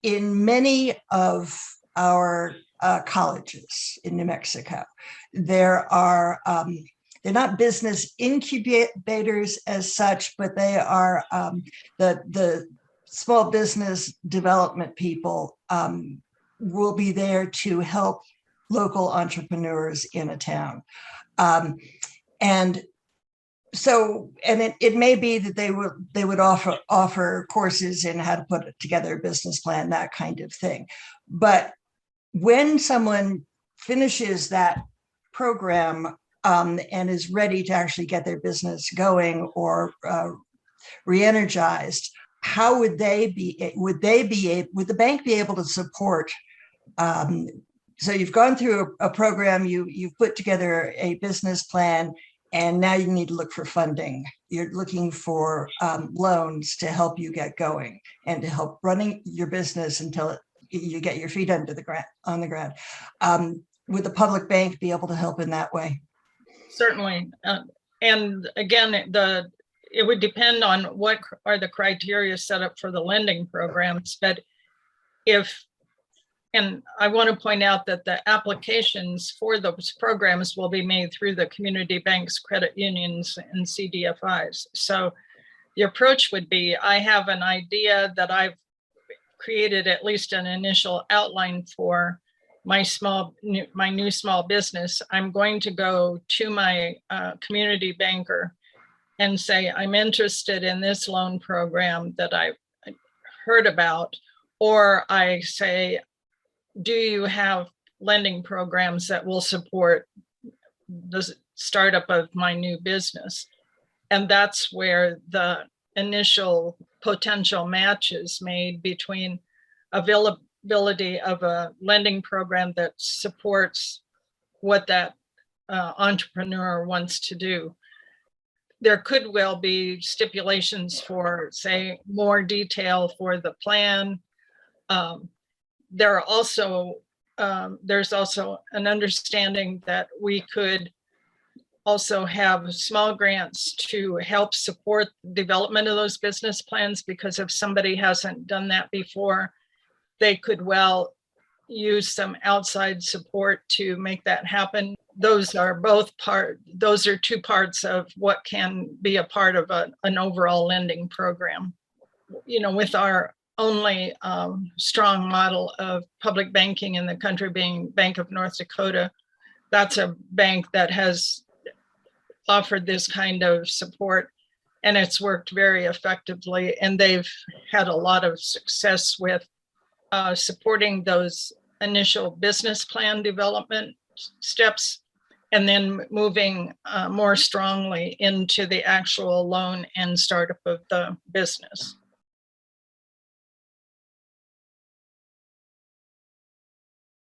in many of our colleges in New Mexico, there are, they're not business incubators as such, but they are the small business development people will be there to help local entrepreneurs in a town. And so, and it may be that they would offer courses in how to put together a business plan, that kind of thing. But when someone finishes that program and is ready to actually get their business going or re-energized, how would they be? Would the bank be able to support? So you've gone through a program, you've put together a business plan, and now you need to look for funding. You're looking for loans to help you get going and to help running your business until you get your feet on the ground. Would the public bank be able to help in that way? Certainly. And again, it would depend on what are the criteria set up for the lending programs. But and I want to point out that the applications for those programs will be made through the community banks, credit unions, and CDFIs. So the approach would be, I have an idea that I've created at least an initial outline for my new small business. I'm going to go to my community banker and say, I'm interested in this loan program that I heard about, or I say, do you have lending programs that will support the startup of my new business? And that's where the initial potential match is made between availability of a lending program that supports what that entrepreneur wants to do. There could well be stipulations for, say, more detail for the plan. There's also an understanding that we could also have small grants to help support development of those business plans, because if somebody hasn't done that before, they could well use some outside support to make that happen. Those are two parts of what can be a part of an overall lending program. You know, with our only strong model of public banking in the country being Bank of North Dakota, that's a bank that has offered this kind of support, and it's worked very effectively. And they've had a lot of success with supporting those initial business plan development steps, and then moving more strongly into the actual loan and startup of the business.